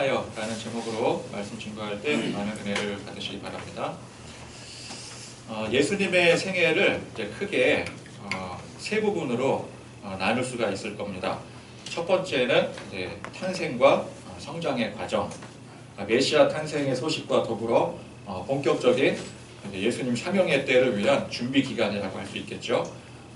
행하여 라는 제목으로 말씀 증거할 때 많은 은혜를 받으시기 바랍니다. 예수님의 생애를 이제 크게 세 부분으로 나눌 수가 있을 겁니다. 첫 번째는 이제 탄생과 성장의 과정, 메시아 탄생의 소식과 더불어 본격적인 예수님 사명의 때를 위한 준비 기간이라고 할 수 있겠죠.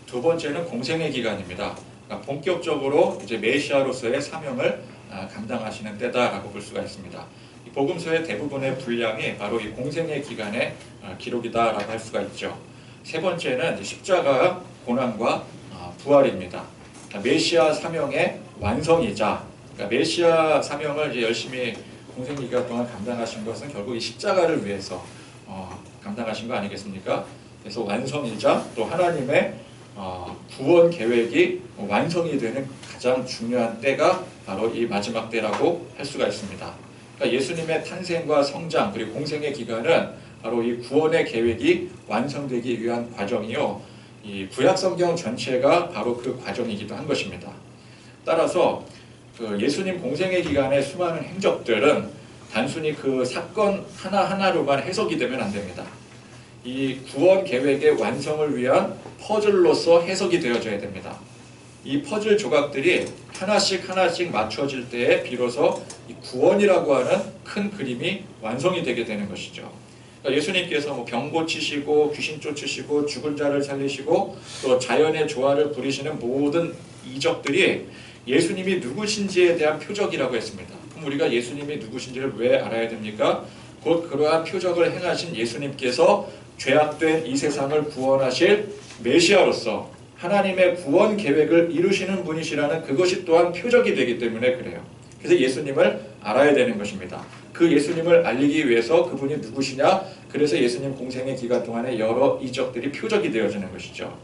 두 번째는 공생의 기간입니다. 그러니까 본격적으로 이제 메시아로서의 사명을 감당하시는 때다라고 볼 수가 있습니다. 이 복음서의 대부분의 분량이 바로 이 공생의 기간의 기록이다라고 할 수가 있죠. 세 번째는 이제 십자가 고난과 부활입니다. 그러니까 메시아 사명의 완성이자, 그러니까 메시아 사명을 이제 열심히 공생 기간 동안 감당하신 것은 결국 이 십자가를 위해서 감당하신 거 아니겠습니까? 그래서 완성이자 또 하나님의 구원 계획이 완성이 되는 가장 중요한 때가 바로 이 마지막 때라고 할 수가 있습니다. 그러니까 예수님의 탄생과 성장 그리고 공생의 기간은 바로 이 구원의 계획이 완성되기 위한 과정이요, 이 구약 성경 전체가 바로 그 과정이기도 한 것입니다. 따라서 그 예수님 공생의 기간의 수많은 행적들은 단순히 그 사건 하나하나로만 해석이 되면 안 됩니다. 이 구원 계획의 완성을 위한 퍼즐로서 해석이 되어져야 됩니다. 이 퍼즐 조각들이 하나씩 맞춰질 때에 비로소 이 구원이라고 하는 큰 그림이 완성이 되게 되는 것이죠. 그러니까 예수님께서 병 고치시고 귀신 쫓으시고 죽은 자를 살리시고 또 자연의 조화를 부리시는 모든 이적들이 예수님이 누구신지에 대한 표적이라고 했습니다. 그럼 우리가 예수님이 누구신지를 왜 알아야 됩니까? 곧 그러한 표적을 행하신 예수님께서 죄악된 이 세상을 구원하실 메시아로서 하나님의 구원 계획을 이루시는 분이시라는 그것이 또한 표적이 되기 때문에 그래요. 그래서 예수님을 알아야 되는 것입니다. 그 예수님을 알리기 위해서 그분이 누구시냐? 그래서 예수님 공생의 기간 동안에 여러 이적들이 표적이 되어지는 것이죠.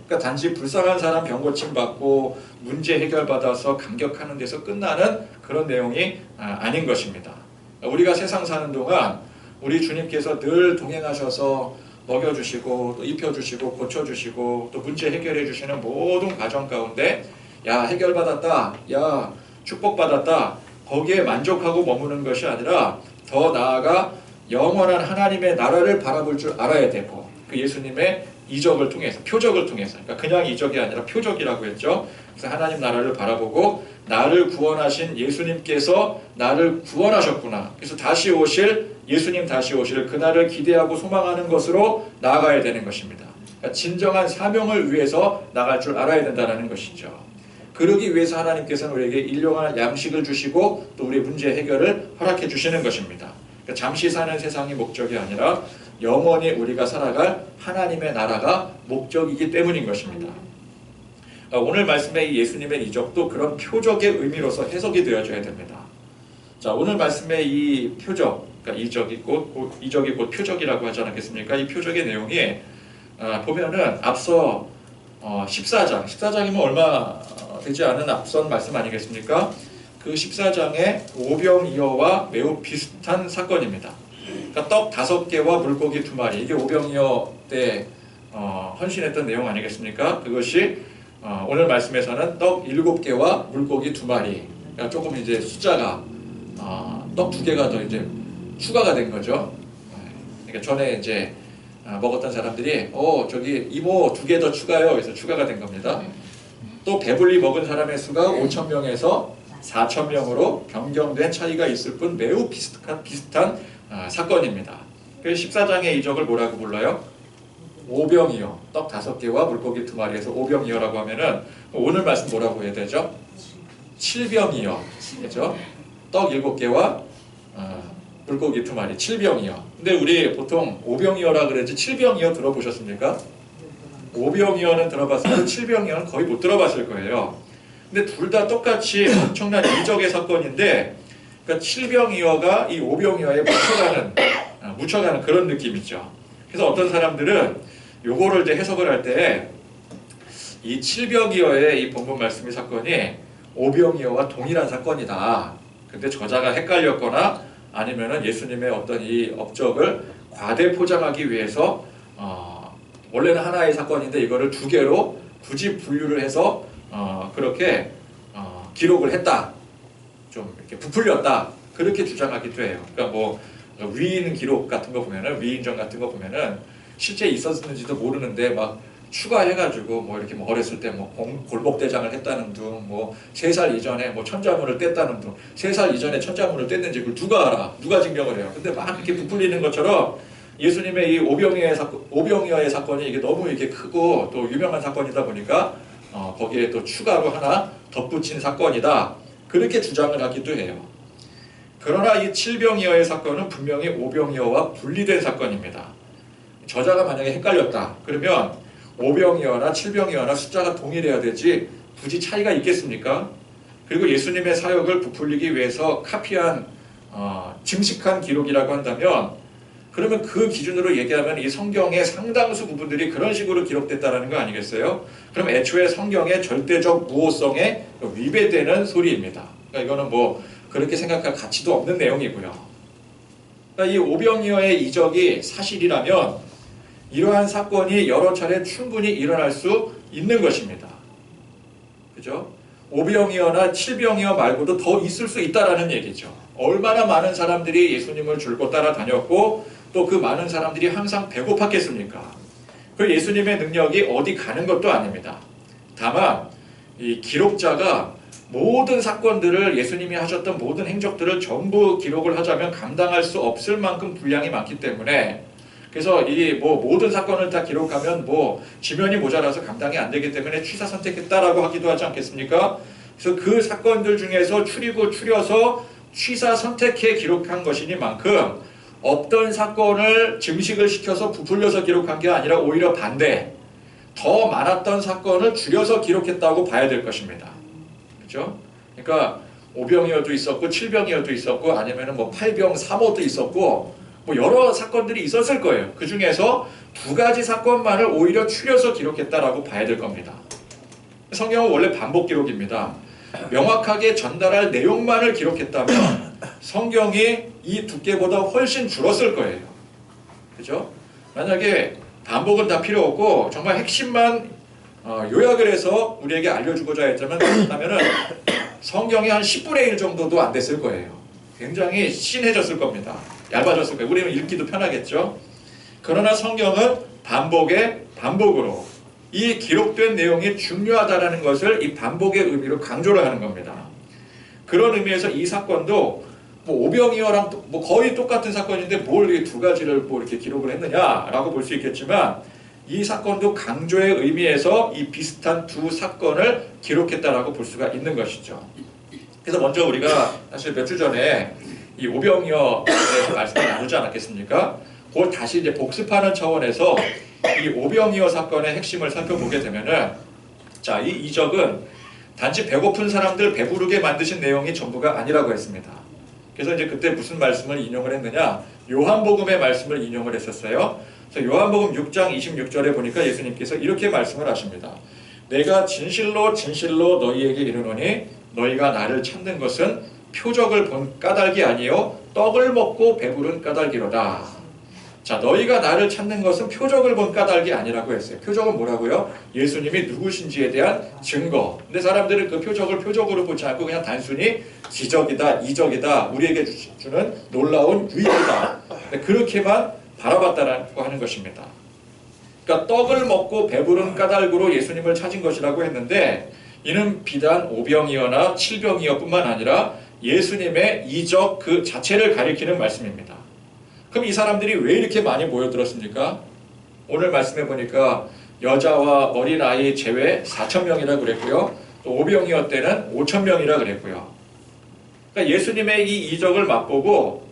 그러니까 단지 불쌍한 사람 병 고침 받고 문제 해결 받아서 감격하는 데서 끝나는 그런 내용이 아닌 것입니다. 우리가 세상 사는 동안 우리 주님께서 늘 동행하셔서 먹여주시고 또 입혀주시고 고쳐주시고 또 문제 해결해 주시는 모든 과정 가운데 야 해결받았다, 야 축복받았다, 거기에 만족하고 머무는 것이 아니라 더 나아가 영원한 하나님의 나라를 바라볼 줄 알아야 되고, 그 예수님의 이적을 통해서, 표적을 통해서, 그러니까 그냥 이적이 아니라 표적이라고 했죠. 그래서 하나님 나라를 바라보고 나를 구원하신 예수님께서 나를 구원하셨구나, 그래서 다시 오실 예수님 다시 오실 그날을 기대하고 소망하는 것으로 나아가야 되는 것입니다. 그러니까 진정한 사명을 위해서 나갈 줄 알아야 된다는 것이죠. 그러기 위해서 하나님께서는 우리에게 일용할 양식을 주시고 또 우리의 문제 해결을 허락해 주시는 것입니다. 그러니까 잠시 사는 세상이 목적이 아니라 영원히 우리가 살아갈 하나님의 나라가 목적이기 때문인 것입니다. 오늘 말씀의 예수님의 이적도 그런 표적의 의미로서 해석이 되어져야 됩니다. 자, 오늘 말씀의 이 표적, 그러니까 이적이 곧 표적이라고 하지 않았겠습니까? 이 표적의 내용이 보면은 앞서 14장이면 얼마 되지 않은 앞선 말씀 아니겠습니까? 그 14장의 오병이어와 매우 비슷한 사건입니다. 그러니까 떡 5개와 물고기 2마리, 이게 오병이어 때 헌신했던 내용 아니겠습니까? 그것이 오늘 말씀에서는 떡 7개와 물고기 2마리, 그러니까 조금 이제 숫자가 떡 2개가 더 이제 추가가 된 거죠. 그러니까 전에 이제 먹었던 사람들이 저기 이모 2개 더 추가요, 그래서 추가가 된 겁니다. 또 배불리 먹은 사람의 수가 5,000명에서 4,000명으로 변경된 차이가 있을 뿐 매우 비슷한 사건입니다. 그래서 14장의 이적을 뭐라고 불러요? 오병이어, 떡 5개와 물고기 2마리에서 오병이어라고 하면은 오늘 말씀 뭐라고 해야 되죠? 7병이어, 그렇죠? 떡 7개와 물고기 2마리, 7병이어. 근데 우리 보통 오병이어라 그랬지 7병이어 들어보셨습니까? 오병이어는 들어봤어도 7병이어는 거의 못 들어봤을 거예요. 근데 둘 다 똑같이 엄청난 이적의 사건인데, 그러니까 7병이어가 이 오병이어에 묻혀가는 그런 느낌이죠. 그래서 어떤 사람들은 요거를 이제 해석을 할 때 이 7병이어의 이 본문 말씀의 사건이 오병이어와 동일한 사건이다. 근데 저자가 헷갈렸거나 아니면은 예수님의 어떤 이 업적을 과대 포장하기 위해서 원래는 하나의 사건인데 이거를 2개로 굳이 분류를 해서 그렇게 기록을 했다, 좀 이렇게 부풀렸다, 그렇게 주장하기도 해요. 그러니까 뭐 위인 기록 같은 거 보면은 위인전 같은 거 보면은 실제 있었는지도 모르는데 막 추가해가지고 뭐 이렇게 뭐 어렸을 때 뭐 골목대장을 했다는 둥, 뭐 3살 이전에 뭐 천자문을 뗐다는 둥, 3살 이전에 천자문을 뗐는지 그걸 누가 알아? 누가 증명을 해요? 근데 막 이렇게 부풀리는 것처럼 예수님의 이 오병이어의 사건이 이게 너무 이렇게 크고 또 유명한 사건이다 보니까 거기에 또 추가로 하나 덧붙인 사건이다. 그렇게 주장을 하기도 해요. 그러나 이 칠병이어의 사건은 분명히 오병이어와 분리된 사건입니다. 저자가 만약에 헷갈렸다. 그러면 오병이어나 칠병이어나 숫자가 동일해야 되지 굳이 차이가 있겠습니까? 그리고 예수님의 사역을 부풀리기 위해서 카피한 증식한 기록이라고 한다면 그러면 그 기준으로 얘기하면 이 성경의 상당수 부분들이 그런 식으로 기록됐다는 거 아니겠어요? 그럼 애초에 성경의 절대적 무호성에 위배되는 소리입니다. 그러니까 이거는 뭐 그렇게 생각할 가치도 없는 내용이고요. 그러니까 이 오병이어의 이적이 사실이라면 이러한 사건이 여러 차례 충분히 일어날 수 있는 것입니다. 그죠? 오병이어나 칠병이어 말고도 더 있을 수 있다라는 얘기죠. 얼마나 많은 사람들이 예수님을 줄곧 따라다녔고 또 그 많은 사람들이 항상 배고팠겠습니까? 그 예수님의 능력이 어디 가는 것도 아닙니다. 다만 이 기록자가 모든 사건들을 예수님이 하셨던 모든 행적들을 전부 기록을 하자면 감당할 수 없을 만큼 분량이 많기 때문에 그래서 이 뭐 모든 사건을 다 기록하면 뭐 지면이 모자라서 감당이 안 되기 때문에 취사 선택했다라고 하기도 하지 않겠습니까? 그래서 그 사건들 중에서 추려서 취사 선택해 기록한 것이니만큼 없던 사건을 증식을 시켜서 부풀려서 기록한 게 아니라 오히려 반대, 더 많았던 사건을 줄여서 기록했다고 봐야 될 것입니다. 그렇죠? 그러니까 오병이어도 있었고 칠병이어도 있었고 아니면은 뭐 8병 3호도 있었고 뭐 여러 사건들이 있었을 거예요. 그 중에서 2가지 사건만을 오히려 추려서 기록했다라고 봐야 될 겁니다. 성경은 원래 반복 기록입니다. 명확하게 전달할 내용만을 기록했다면 성경이 이 두께보다 훨씬 줄었을 거예요. 그죠? 만약에 반복은 다 필요 없고 정말 핵심만 요약을 해서 우리에게 알려주고자 했다면은 성경이 한 10분의 1 정도도 안 됐을 거예요. 굉장히 신해졌을 겁니다. 얇아졌을 거예요. 우리는 읽기도 편하겠죠. 그러나 성경은 반복으로 이 기록된 내용이 중요하다는 것을 이 반복의 의미로 강조를 하는 겁니다. 그런 의미에서 이 사건도 뭐 오병이어랑 뭐 거의 똑같은 사건인데 뭘 이 2가지를 뭐 이렇게 기록을 했느냐라고 볼 수 있겠지만 이 사건도 강조의 의미에서 이 비슷한 2 사건을 기록했다라고 볼 수가 있는 것이죠. 그래서 먼저 우리가 사실 며칠 전에 이 오병이어에 대해서 말씀을 나누지 않았겠습니까? 그걸 다시 이제 복습하는 차원에서 이 오병이어 사건의 핵심을 살펴보게 되면은 자, 이 이적은 단지 배고픈 사람들 배부르게 만드신 내용이 전부가 아니라고 했습니다. 그래서 이제 그때 무슨 말씀을 인용을 했느냐? 요한복음의 말씀을 인용을 했었어요. 그래서 요한복음 6장 26절에 보니까 예수님께서 이렇게 말씀을 하십니다. 내가 진실로 진실로 너희에게 이르노니 너희가 나를 찾는 것은 표적을 본 까닭이 아니요 떡을 먹고 배부른 까닭이로다. 자, 너희가 나를 찾는 것은 표적을 본 까닭이 아니라고 했어요. 표적은 뭐라고요? 예수님이 누구신지에 대한 증거. 근데 사람들은 그 표적을 표적으로 보지 않고 그냥 단순히 기적이다, 이적이다, 우리에게 주는 놀라운 유익이다. 그렇게만 바라봤다라고 하는 것입니다. 그러니까 떡을 먹고 배부른 까닭으로 예수님을 찾은 것이라고 했는데 이는 비단 오병이어나 칠병이어뿐만 아니라 예수님의 이적 그 자체를 가리키는 말씀입니다. 그럼 이 사람들이 왜 이렇게 많이 모여들었습니까? 오늘 말씀해 보니까 여자와 어린아이 제외 4,000명이라 그랬고요. 또 오병이어 때는 5,000명이라 그랬고요. 그러니까 예수님의 이 이적을 맛보고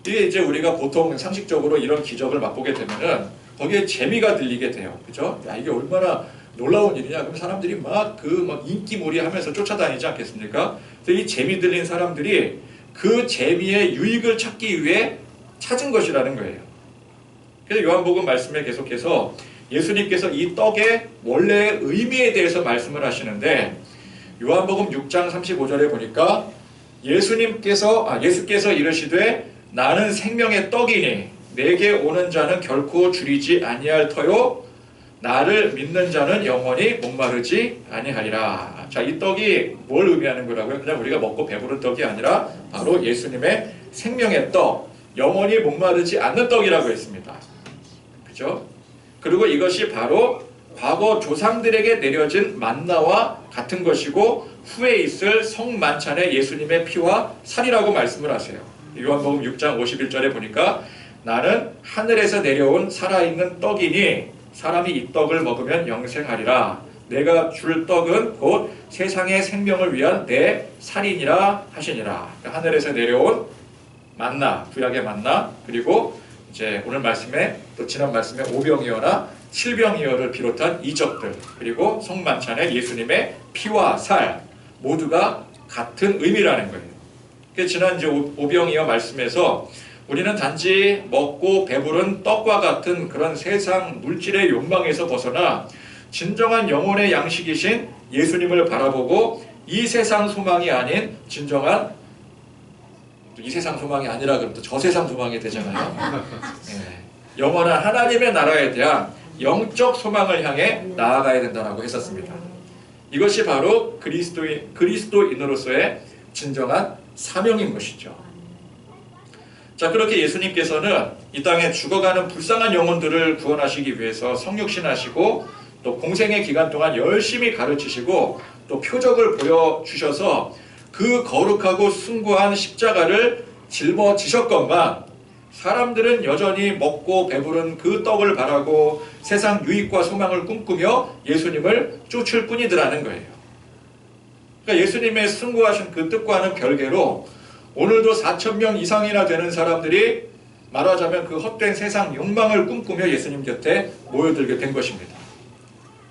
이게 이제 우리가 보통 상식적으로 이런 기적을 맛보게 되면은 거기에 재미가 들리게 돼요. 그죠? 야, 이게 얼마나 놀라운 일이냐. 그럼 사람들이 막 인기몰이 하면서 쫓아다니지 않겠습니까? 그래서 이 재미 들린 사람들이 그 재미의 유익을 찾기 위해 찾은 것이라는 거예요. 그래서 요한복음 말씀에 계속해서 예수님께서 이 떡의 원래의 의미에 대해서 말씀을 하시는데 요한복음 6장 35절에 보니까 예수께서 이르시되 나는 생명의 떡이니 내게 오는 자는 결코 줄이지 아니할 터요 나를 믿는 자는 영원히 목마르지 아니하리라. 자, 이 떡이 뭘 의미하는 거라고요? 그냥 우리가 먹고 배부른 떡이 아니라 바로 예수님의 생명의 떡, 영원히 목마르지 않는 떡이라고 했습니다. 그죠? 그리고 이것이 바로 과거 조상들에게 내려진 만나와 같은 것이고 후에 있을 성만찬의 예수님의 피와 살이라고 말씀을 하세요. 요한복음 6장 51절에 보니까 나는 하늘에서 내려온 살아있는 떡이니 사람이 이 떡을 먹으면 영생하리라. 내가 줄 떡은 곧 세상의 생명을 위한 내 살이니라 하시니라. 그러니까 하늘에서 내려온 만나, 구약의 만나, 그리고 이제 오늘 말씀에 또 지난 말씀에 오병이어나 칠병이어를 비롯한 이적들, 그리고 성만찬의 예수님의 피와 살 모두가 같은 의미라는 거예요. 그래서 지난 이제 오병이어 말씀에서 우리는 단지 먹고 배부른 떡과 같은 그런 세상 물질의 욕망에서 벗어나 진정한 영혼의 양식이신 예수님을 바라보고 이 세상 소망이 아닌 진정한, 이 세상 소망이 아니라 그러면 또 저 세상 소망이 되잖아요. 네. 영원한 하나님의 나라에 대한 영적 소망을 향해 나아가야 된다고 했었습니다. 이것이 바로 그리스도인으로서의 진정한 사명인 것이죠. 자, 그렇게 예수님께서는 이 땅에 죽어가는 불쌍한 영혼들을 구원하시기 위해서 성육신하시고 또 공생의 기간 동안 열심히 가르치시고 또 표적을 보여주셔서 그 거룩하고 숭고한 십자가를 짊어지셨건만 사람들은 여전히 먹고 배부른 그 떡을 바라고 세상 유익과 소망을 꿈꾸며 예수님을 쫓을 뿐이더라는 거예요. 그러니까 예수님의 숭고하신 그 뜻과는 별개로 오늘도 4,000명 이상이나 되는 사람들이 말하자면 그 헛된 세상 욕망을 꿈꾸며 예수님 곁에 모여들게 된 것입니다.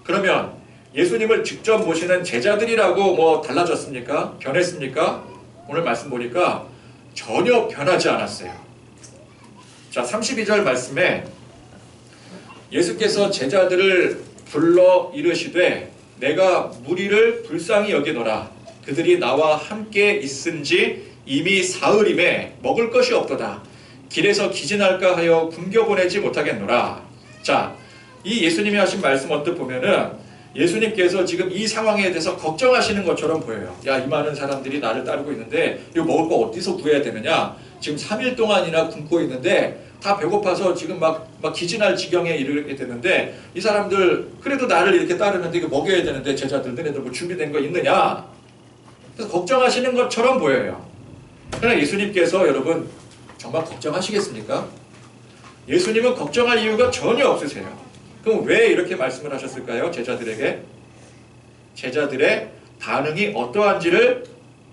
그러면 예수님을 직접 모시는 제자들이라고 뭐 달라졌습니까? 변했습니까? 오늘 말씀 보니까 전혀 변하지 않았어요. 자, 32절 말씀에 예수께서 제자들을 불러 이르시되 내가 무리를 불쌍히 여기노라. 그들이 나와 함께 있은지 이미 사흘임에 먹을 것이 없도다. 길에서 기진할까 하여 굶겨보내지 못하겠노라. 자, 이 예수님이 하신 말씀 언뜻 보면은 예수님께서 지금 이 상황에 대해서 걱정하시는 것처럼 보여요. 야, 이 많은 사람들이 나를 따르고 있는데 이거 먹을 거 어디서 구해야 되느냐? 지금 3일 동안이나 굶고 있는데 다 배고파서 지금 막 기진할 지경에 이르게 되는데 이 사람들 그래도 나를 이렇게 따르는데 이거 먹여야 되는데 제자들 너네들 뭐 준비된 거 있느냐? 그래서 걱정하시는 것처럼 보여요. 그러나 예수님께서 여러분 정말 걱정하시겠습니까? 예수님은 걱정할 이유가 전혀 없으세요. 그럼 왜 이렇게 말씀을 하셨을까요? 제자들에게? 제자들의 반응이 어떠한지를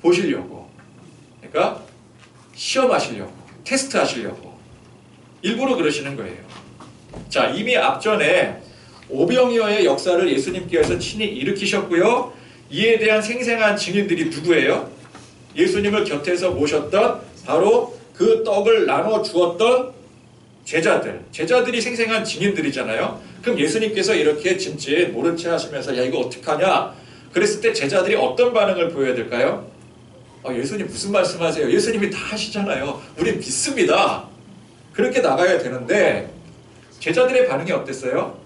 보시려고. 그러니까 시험하시려고, 테스트하시려고 일부러 그러시는 거예요. 자, 이미 앞전에 오병이어의 역사를 예수님께서 친히 일으키셨고요. 이에 대한 생생한 증인들이 누구예요? 예수님을 곁에서 모셨던 바로 그 떡을 나눠 주었던 제자들이 생생한 증인들이잖아요. 그럼 예수님께서 이렇게 짐짓 모른 채 하시면서 야, 이거 어떡하냐? 그랬을 때 제자들이 어떤 반응을 보여야 될까요? 예수님 무슨 말씀하세요? 예수님이 다 하시잖아요. 우린 믿습니다. 그렇게 나가야 되는데 제자들의 반응이 어땠어요?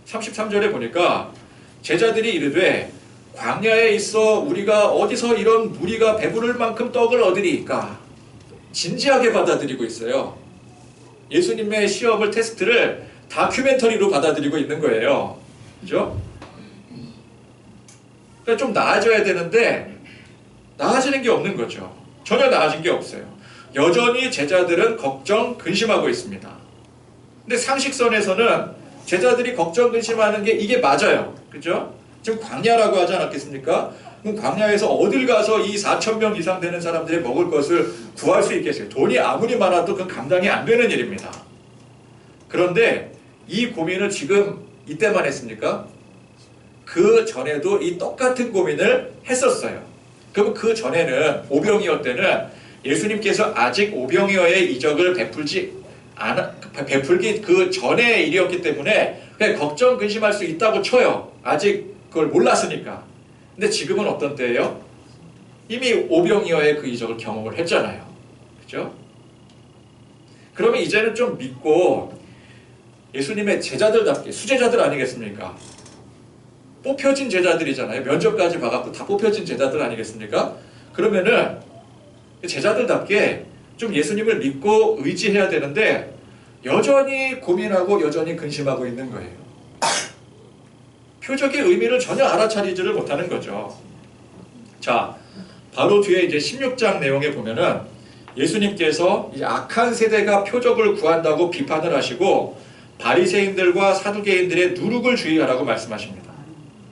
33절에 보니까 제자들이 이르되 광야에 있어 우리가 어디서 이런 무리가 배부를 만큼 떡을 얻으리이까? 진지하게 받아들이고 있어요. 예수님의 시험을, 테스트를 다큐멘터리로 받아들이고 있는 거예요. 그죠? 그러니까 좀 나아져야 되는데 나아지는 게 없는 거죠. 전혀 나아진 게 없어요. 여전히 제자들은 걱정, 근심하고 있습니다. 근데 상식선에서는 제자들이 걱정, 근심하는 게 이게 맞아요. 그죠? 지금 광야라고 하지 않았겠습니까? 그럼 광야에서 어딜 가서 이 4,000명 이상 되는 사람들이 먹을 것을 구할 수 있겠어요? 돈이 아무리 많아도 그건 감당이 안 되는 일입니다. 그런데 이 고민을 지금 이때만 했습니까? 그 전에도 이 똑같은 고민을 했었어요. 그럼 그 전에는 오병이어 때는 예수님께서 아직 오병이어의 이적을 베풀기 그 전의 일이었기 때문에 그냥 걱정, 근심할 수 있다고 쳐요. 아직 그걸 몰랐으니까. 근데 지금은 어떤 때예요? 이미 오병이어의 그 이적을 경험을 했잖아요. 그죠? 그러면 이제는 좀 믿고 예수님의 제자들답게, 수제자들 아니겠습니까? 뽑혀진 제자들이잖아요. 면접까지 봐갖고 다 뽑혀진 제자들 아니겠습니까? 그러면은 제자들답게 좀 예수님을 믿고 의지해야 되는데 여전히 고민하고 여전히 근심하고 있는 거예요. 표적의 의미를 전혀 알아차리지를 못하는 거죠. 자, 바로 뒤에 이제 16장 내용에 보면은 예수님께서 이제 악한 세대가 표적을 구한다고 비판을 하시고 바리새인들과 사두개인들의 누룩을 주의하라고 말씀하십니다.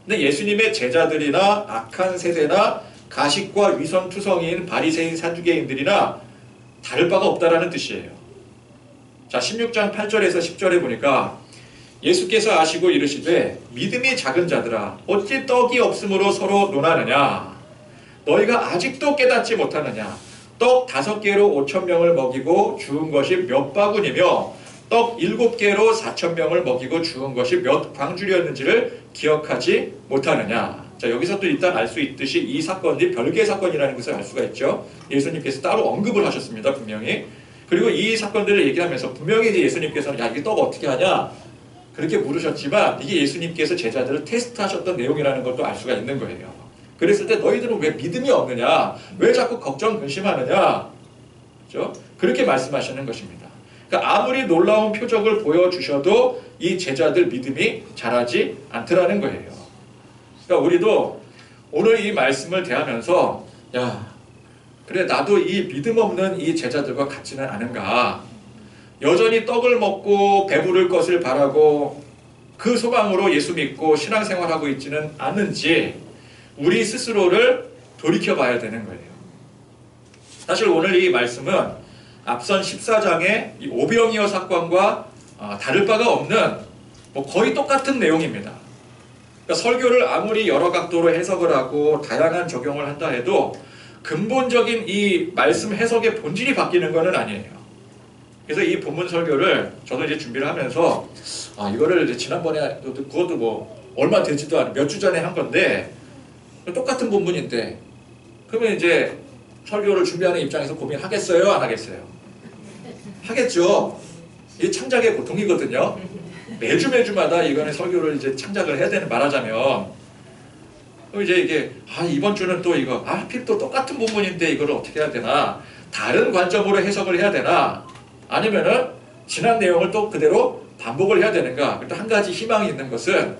근데 예수님의 제자들이나 악한 세대나 가식과 위선투성이인 바리새인 사두개인들이나 다를 바가 없다라는 뜻이에요. 자, 16장 8절에서 10절에 보니까 예수께서 아시고 이르시되 믿음이 작은 자들아 어찌 떡이 없으므로 서로 논하느냐 너희가 아직도 깨닫지 못하느냐 떡 5개로 5,000명을 먹이고 주운 것이 몇 바구니며 떡 7개로 4,000명을 먹이고 주운 것이 몇 광주리였는지를 기억하지 못하느냐. 자, 여기서 또 일단 알 수 있듯이 이 사건이 별개의 사건이라는 것을 알 수가 있죠. 예수님께서 따로 언급을 하셨습니다. 분명히. 그리고 이 사건들을 얘기하면서 분명히 이제 예수님께서는 야 이게 떡 어떻게 하냐 그렇게 물으셨지만 이게 예수님께서 제자들을 테스트하셨던 내용이라는 것도 알 수가 있는 거예요. 그랬을 때 너희들은 왜 믿음이 없느냐 왜 자꾸 걱정 근심하느냐 그렇죠? 그렇게 말씀하시는 것입니다. 그러니까 아무리 놀라운 표적을 보여주셔도 이 제자들 믿음이 자라지 않더라는 거예요. 그러니까 우리도 오늘 이 말씀을 대하면서 야 그래 나도 이 믿음 없는 이 제자들과 같지는 않은가 여전히 떡을 먹고 배부를 것을 바라고 그 소망으로 예수 믿고 신앙생활하고 있지는 않은지 우리 스스로를 돌이켜 봐야 되는 거예요. 사실 오늘 이 말씀은 앞선 14장의 이 오병이어 사건과 다를 바가 없는 뭐 거의 똑같은 내용입니다. 그러니까 설교를 아무리 여러 각도로 해석을 하고 다양한 적용을 한다 해도 근본적인 이 말씀 해석의 본질이 바뀌는 것은 아니에요. 그래서 이 본문 설교를 저도 이제 준비를 하면서 이거를 이제 지난번에 그것도 뭐 얼마 되지도 않은 몇 주 전에 한 건데 똑같은 본문인데 그러면 이제 설교를 준비하는 입장에서 고민하겠어요? 안 하겠어요? 하겠죠. 이게 창작의 고통이거든요. 매주마다 이거는 설교를 이제 창작을 해야 되는 말하자면 이제 이게 이번 주는 또 이거 하필 또 똑같은 본문인데 이거를 어떻게 해야 되나 다른 관점으로 해석을 해야 되나 아니면은 지난 내용을 또 그대로 반복을 해야 되는가. 또 한 가지 희망이 있는 것은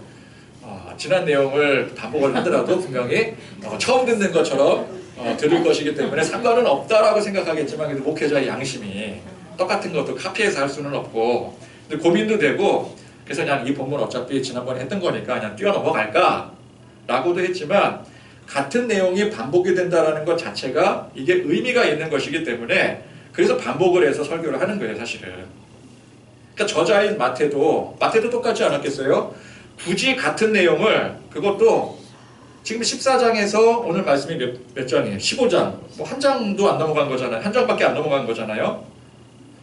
지난 내용을 반복을 하더라도 분명히 처음 듣는 것처럼 들을 것이기 때문에 상관은 없다라고 생각하겠지만 목회자의 양심이 똑같은 것도 카피해서 할 수는 없고 근데 고민도 되고 그래서 그냥 이 본문 어차피 지난번에 했던 거니까 그냥 뛰어넘어갈까 라고도 했지만 같은 내용이 반복이 된다는 것 자체가 이게 의미가 있는 것이기 때문에 그래서 반복을 해서 설교를 하는 거예요 사실은. 그러니까 저자인 마태도 똑같지 않았겠어요? 굳이 같은 내용을 그것도 지금 14장에서 오늘 말씀이 몇 장이에요? 15장. 뭐 한 장도 안 넘어간 거잖아요. 한 장밖에 안 넘어간 거잖아요.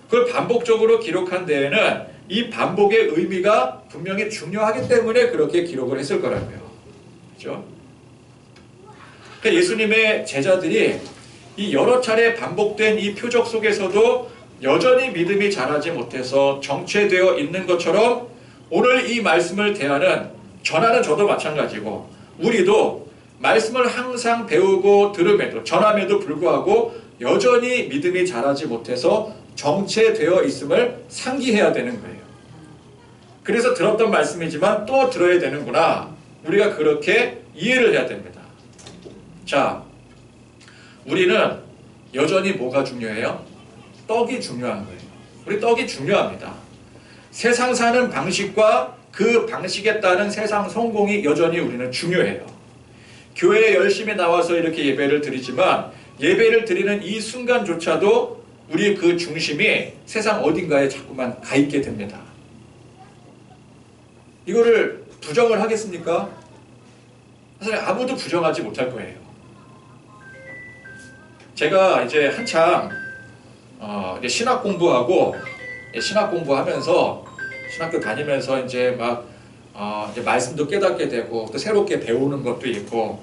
그걸 반복적으로 기록한 데에는 이 반복의 의미가 분명히 중요하기 때문에 그렇게 기록을 했을 거라고요. 그렇죠? 그러니까 예수님의 제자들이 이 여러 차례 반복된 이 표적 속에서도 여전히 믿음이 자라지 못해서 정체되어 있는 것처럼 오늘 이 말씀을 전하는 저도 마찬가지고 우리도 말씀을 항상 배우고 들음에도 전함에도 불구하고 여전히 믿음이 자라지 못해서 정체되어 있음을 상기해야 되는 거예요. 그래서 들었던 말씀이지만 또 들어야 되는구나. 우리가 그렇게 이해를 해야 됩니다. 자, 우리는 여전히 뭐가 중요해요? 떡이 중요한 거예요. 우리 떡이 중요합니다. 세상 사는 방식과 그 방식에 따른 세상 성공이 여전히 우리는 중요해요. 교회에 열심히 나와서 이렇게 예배를 드리지만 예배를 드리는 이 순간조차도 우리 그 중심이 세상 어딘가에 자꾸만 가 있게 됩니다. 이거를 부정을 하겠습니까? 사실 아무도 부정하지 못할 거예요. 제가 이제 한참 이제 신학 공부하면서 신학교 다니면서 이제 막 이제 말씀도 깨닫게 되고 또 새롭게 배우는 것도 있고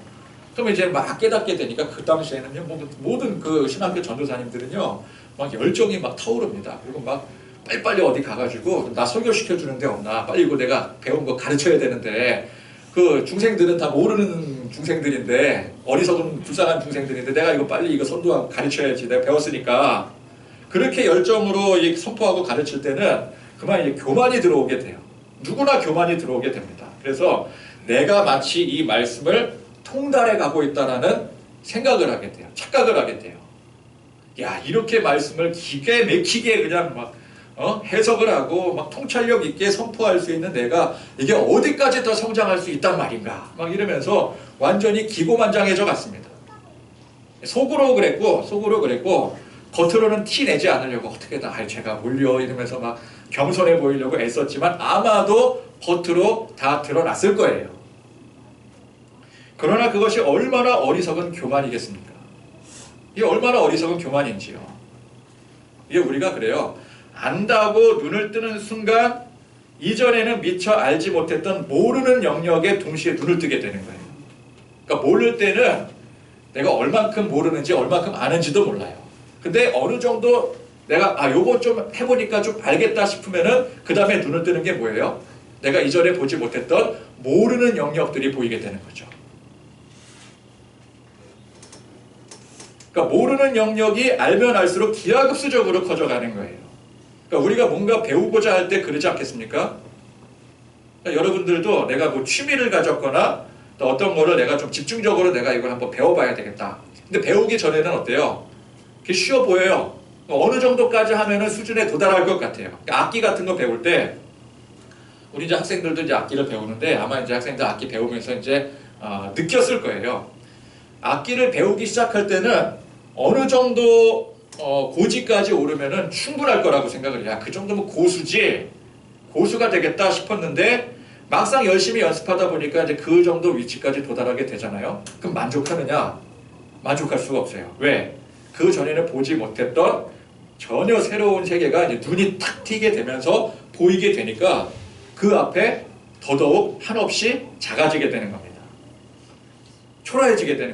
그럼 이제 막 깨닫게 되니까 그 당시에는요 모든 그 신학교 전도사님들은요 막 열정이 막 타오릅니다. 그리고 막 빨리빨리 어디 가가지고 나 설교시켜 주는 데 없나 빨리 이거 내가 배운 거 가르쳐야 되는데 그 중생들은 다 모르는 중생들인데, 어리석은 불쌍한 중생들인데 내가 이거 빨리 이거 선도하고 가르쳐야지, 내가 배웠으니까. 그렇게 열정으로 선포하고 가르칠 때는 그만 이제 교만이 들어오게 돼요. 누구나 교만이 들어오게 됩니다. 그래서 내가 마치 이 말씀을 통달해 가고 있다라는 생각을 하게 돼요. 착각을 하게 돼요. 야, 이렇게 말씀을 기가 막히게 그냥 막 해석을 하고 막 통찰력 있게 선포할 수 있는 내가 이게 어디까지 더 성장할 수 있단 말인가 막 이러면서 완전히 기고만장해져 갔습니다. 속으로 그랬고 겉으로는 티 내지 않으려고 어떻게든 제가 몰려 이러면서 막 겸손해 보이려고 애썼지만 아마도 겉으로 다 드러났을 거예요. 그러나 그것이 얼마나 어리석은 교만이겠습니까? 이게 얼마나 어리석은 교만인지요. 이게 우리가 그래요. 안다고 눈을 뜨는 순간 이전에는 미처 알지 못했던 모르는 영역에 동시에 눈을 뜨게 되는 거예요. 그러니까 모를 때는 내가 얼만큼 모르는지 얼만큼 아는지도 몰라요. 근데 어느 정도 내가 요거 좀 해보니까 좀 알겠다 싶으면은 그 다음에 눈을 뜨는 게 뭐예요? 내가 이전에 보지 못했던 모르는 영역들이 보이게 되는 거죠. 그러니까 모르는 영역이 알면 알수록 기하급수적으로 커져가는 거예요. 그러니까 우리가 뭔가 배우고자 할 때 그러지 않겠습니까? 그러니까 여러분들도 내가 뭐 취미를 가졌거나 또 어떤 거를 내가 좀 집중적으로 내가 이걸 한번 배워봐야 되겠다. 근데 배우기 전에는 어때요? 그게 쉬워 보여요. 어느 정도까지 하면은 수준에 도달할 것 같아요. 그러니까 악기 같은 거 배울 때 우리 이제 학생들도 이제 악기를 배우는데 아마 이제 학생들 악기 배우면서 이제 느꼈을 거예요. 악기를 배우기 시작할 때는 어느 정도 고지까지 오르면은 충분할 거라고 생각을 해요. 그 정도면 고수가 되겠다 싶었는데 막상 열심히 연습하다 보니까 이제 그 정도 위치까지 도달하게 되잖아요. 그럼 만족하느냐? 만족할 수가 없어요. 왜? 그 전에는 보지 못했던 전혀 새로운 세계가 이제 눈이 탁 튀게 되면서 보이게 되니까 그 앞에 더더욱 한없이 작아지게 되는 겁니다.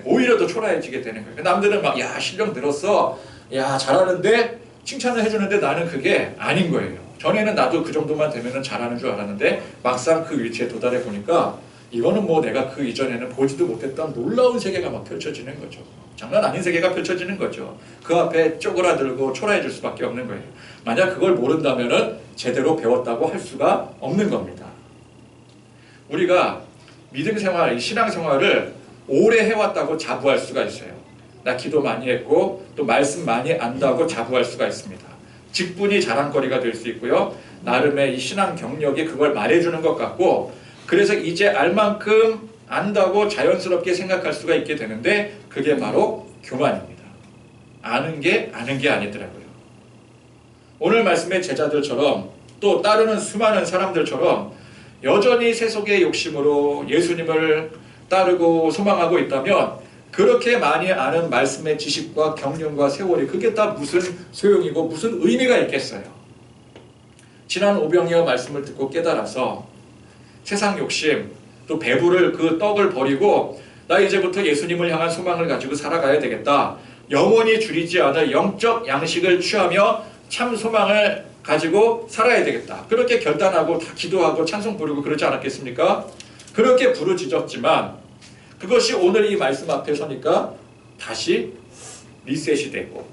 오히려 더 초라해지게 되는 거예요. 남들은 막, 야, 실력 늘었어. 야, 잘하는데, 칭찬을 해주는데 나는 그게 아닌 거예요. 전에는 나도 그 정도만 되면은 잘하는 줄 알았는데, 막상 그 위치에 도달해 보니까, 이거는 뭐 내가 그 이전에는 보지도 못했던 놀라운 세계가 막 펼쳐지는 거죠. 장난 아닌 세계가 펼쳐지는 거죠. 그 앞에 쪼그라들고 초라해질 수밖에 없는 거예요. 만약 그걸 모른다면은 제대로 배웠다고 할 수가 없는 겁니다. 우리가 믿음 생활, 신앙 생활을 오래 해왔다고 자부할 수가 있어요. 나 기도 많이 했고 또 말씀 많이 안다고 자부할 수가 있습니다. 직분이 자랑거리가 될 수 있고요. 나름의 이 신앙 경력이 그걸 말해주는 것 같고 그래서 이제 알 만큼 안다고 자연스럽게 생각할 수가 있게 되는데 그게 바로 교만입니다. 아는 게 아니더라고요. 오늘 말씀의 제자들처럼 또 따르는 수많은 사람들처럼 여전히 세속의 욕심으로 예수님을 따르고 소망하고 있다면 그렇게 많이 아는 말씀의 지식과 경륜과 세월이 그게 다 무슨 소용이고 무슨 의미가 있겠어요. 지난 오병이어 말씀을 듣고 깨달아서 세상 욕심 또 배부를 그 떡을 버리고 나 이제부터 예수님을 향한 소망을 가지고 살아가야 되겠다. 영원히 줄이지 않을 영적 양식을 취하며 참 소망을 가지고 살아야 되겠다. 그렇게 결단하고 다 기도하고 찬송 부르고 그러지 않았겠습니까? 그렇게 부르짖었지만 그것이 오늘 이 말씀 앞에 서니까 다시 리셋이 되고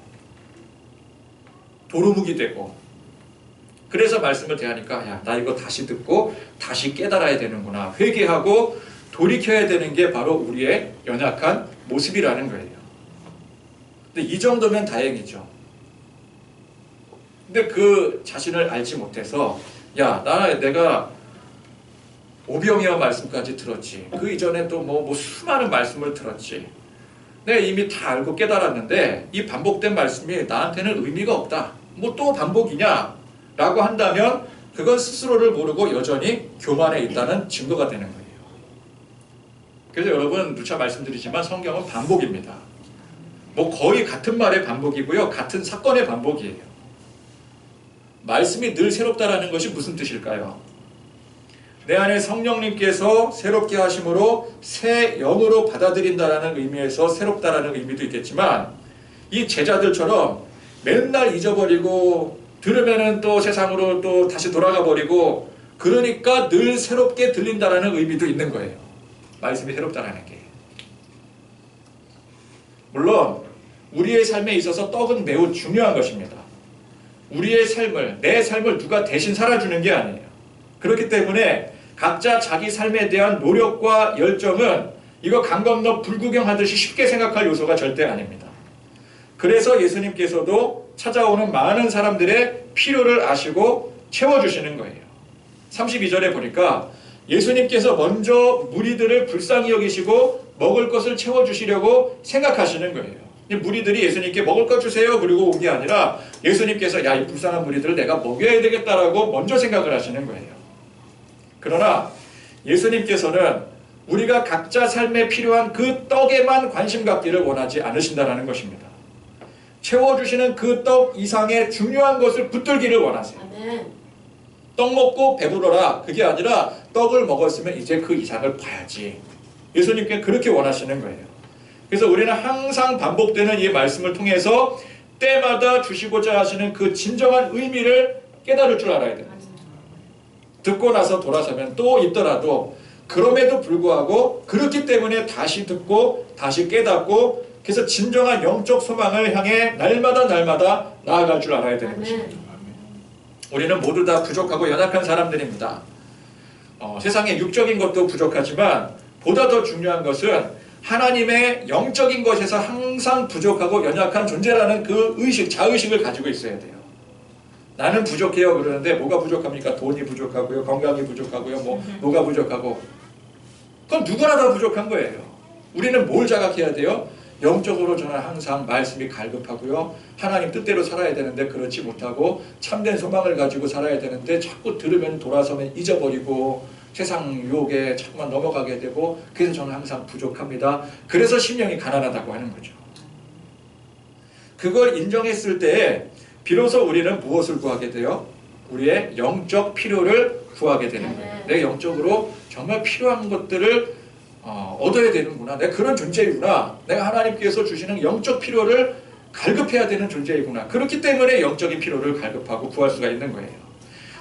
도루묵이 되고 그래서 말씀을 대하니까 야, 나 이거 다시 듣고 다시 깨달아야 되는구나. 회개하고 돌이켜야 되는 게 바로 우리의 연약한 모습이라는 거예요. 근데 이 정도면 다행이죠. 근데 그 자신을 알지 못해서 야, 내가 오병이어 말씀까지 들었지. 그 이전에 또 뭐 수많은 말씀을 들었지. 내가 이미 다 알고 깨달았는데 이 반복된 말씀이 나한테는 의미가 없다. 뭐 또 반복이냐? 라고 한다면 그건 스스로를 모르고 여전히 교만에 있다는 증거가 되는 거예요. 그래서 여러분 누차 말씀드리지만 성경은 반복입니다. 뭐 거의 같은 말의 반복이고요. 같은 사건의 반복이에요. 말씀이 늘 새롭다라는 것이 무슨 뜻일까요? 내 안에 성령님께서 새롭게 하심으로 새 영으로 받아들인다라는 의미에서 새롭다라는 의미도 있겠지만 이 제자들처럼 맨날 잊어버리고 들으면은 또 세상으로 또 다시 돌아가 버리고 그러니까 늘 새롭게 들린다라는 의미도 있는 거예요. 말씀이 새롭다라는 게. 물론 우리의 삶에 있어서 떡은 매우 중요한 것입니다. 우리의 삶을, 내 삶을 누가 대신 살아주는 게 아니에요. 그렇기 때문에 각자 자기 삶에 대한 노력과 열정은 이거 강 건너 불구경하듯이 쉽게 생각할 요소가 절대 아닙니다. 그래서 예수님께서도 찾아오는 많은 사람들의 필요를 아시고 채워주시는 거예요. 32절에 보니까 예수님께서 먼저 무리들을 불쌍히 여기시고 먹을 것을 채워주시려고 생각하시는 거예요. 무리들이 예수님께 먹을 것 주세요 그리고 온 게 아니라 예수님께서 야, 이 불쌍한 무리들을 내가 먹여야 되겠다라고 먼저 생각을 하시는 거예요. 그러나 예수님께서는 우리가 각자 삶에 필요한 그 떡에만 관심 갖기를 원하지 않으신다는 것입니다. 채워주시는 그 떡 이상의 중요한 것을 붙들기를 원하세요. 떡 먹고 배부러라 그게 아니라 떡을 먹었으면 이제 그 이상을 봐야지. 예수님께 그렇게 원하시는 거예요. 그래서 우리는 항상 반복되는 이 말씀을 통해서 때마다 주시고자 하시는 그 진정한 의미를 깨달을 줄 알아야 됩니다. 듣고 나서 돌아서면 또 있더라도 그럼에도 불구하고 그렇기 때문에 다시 듣고 다시 깨닫고 그래서 진정한 영적 소망을 향해 날마다 나아갈 줄 알아야 되는 것입니다. 우리는 모두 다 부족하고 연약한 사람들입니다. 세상에 육적인 것도 부족하지만 보다 더 중요한 것은 하나님의 영적인 것에서 항상 부족하고 연약한 존재라는 그 의식, 자의식을 가지고 있어야 돼요. 나는 부족해요 그러는데 뭐가 부족합니까? 돈이 부족하고요, 건강이 부족하고요, 뭐가 부족하고 그건 누구나 다 부족한 거예요. 우리는 뭘 자각해야 돼요? 영적으로 저는 항상 말씀이 갈급하고요. 하나님 뜻대로 살아야 되는데 그렇지 못하고 참된 소망을 가지고 살아야 되는데 자꾸 들으면 돌아서면 잊어버리고 세상 유혹에 자꾸만 넘어가게 되고 그래서 저는 항상 부족합니다. 그래서 심령이 가난하다고 하는 거죠. 그걸 인정했을 때 비로소 우리는 무엇을 구하게 돼요? 우리의 영적 필요를 구하게 되는 거예요. 내 영적으로 정말 필요한 것들을 얻어야 되는구나. 내가 그런 존재이구나. 내가 하나님께서 주시는 영적 필요를 갈급해야 되는 존재이구나. 그렇기 때문에 영적인 필요를 갈급하고 구할 수가 있는 거예요.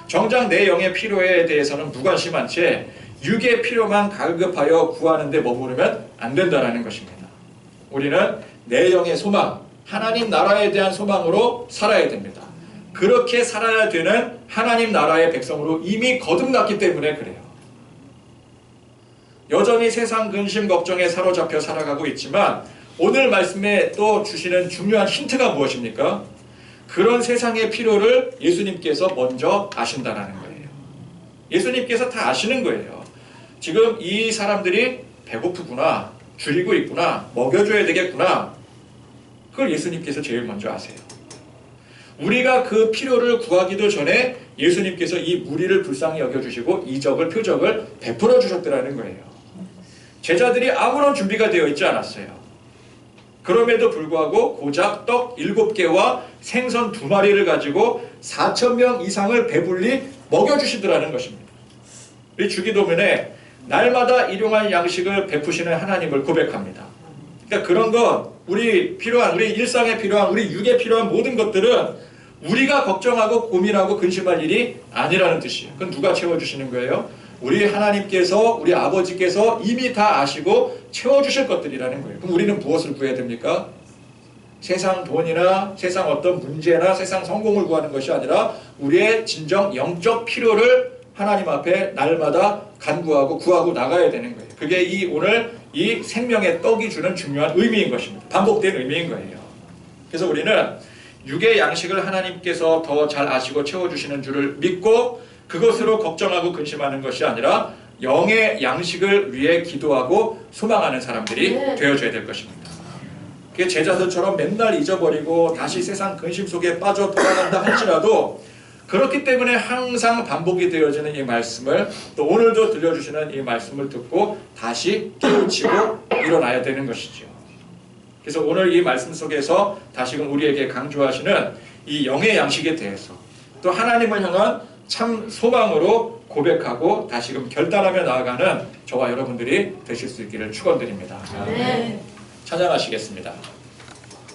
정작 내 영의 필요에 대해서는 무관심한 채 육의 필요만 갈급하여 구하는 데 머무르면 안 된다는 것입니다. 우리는 내 영의 소망, 하나님 나라에 대한 소망으로 살아야 됩니다. 그렇게 살아야 되는 하나님 나라의 백성으로 이미 거듭났기 때문에 그래요. 여전히 세상 근심 걱정에 사로잡혀 살아가고 있지만 오늘 말씀에 또 주시는 중요한 힌트가 무엇입니까? 그런 세상의 필요를 예수님께서 먼저 아신다는 거예요. 예수님께서 다 아시는 거예요. 지금 이 사람들이 배고프구나, 줄이고 있구나, 먹여줘야 되겠구나. 그걸 예수님께서 제일 먼저 아세요. 우리가 그 필요를 구하기도 전에 예수님께서 이 무리를 불쌍히 여겨주시고 이적을, 표적을 베풀어 주셨더라는 거예요. 제자들이 아무런 준비가 되어 있지 않았어요. 그럼에도 불구하고 고작 떡 7개와 생선 2마리를 가지고 4,000명 이상을 배불리 먹여주시더라는 것입니다. 이 주기도문에 날마다 일용할 양식을 베푸시는 하나님을 고백합니다. 그러니까 그런 것, 우리 일상에 필요한, 우리 육에 필요한 모든 것들은 우리가 걱정하고 고민하고 근심할 일이 아니라는 뜻이에요. 그건 누가 채워주시는 거예요? 우리 하나님께서, 우리 아버지께서 이미 다 아시고 채워주실 것들이라는 거예요. 그럼 우리는 무엇을 구해야 됩니까? 세상 돈이나 세상 어떤 문제나 세상 성공을 구하는 것이 아니라 우리의 진정 영적 필요를 하나님 앞에 날마다 간구하고 구하고 나가야 되는 거예요. 그게 오늘 이 생명의 떡이 주는 중요한 의미인 것입니다. 반복된 의미인 거예요. 그래서 우리는 육의 양식을 하나님께서 더 잘 아시고 채워주시는 줄을 믿고 그것으로 걱정하고 근심하는 것이 아니라 영의 양식을 위해 기도하고 소망하는 사람들이 되어줘야 될 것입니다. 그게 제자들처럼 맨날 잊어버리고 다시 세상 근심 속에 빠져 돌아간다 할지라도 그렇기 때문에 항상 반복이 되어지는 이 말씀을 또 오늘도 들려주시는 이 말씀을 듣고 다시 깨우치고 일어나야 되는 것이죠. 그래서 오늘 이 말씀 속에서 다시금 우리에게 강조하시는 이 영의 양식에 대해서 또 하나님을 향한 참 소망으로 고백하고 다시금 결단하며 나아가는 저와 여러분들이 되실 수 있기를 축원드립니다. 찬양하시겠습니다.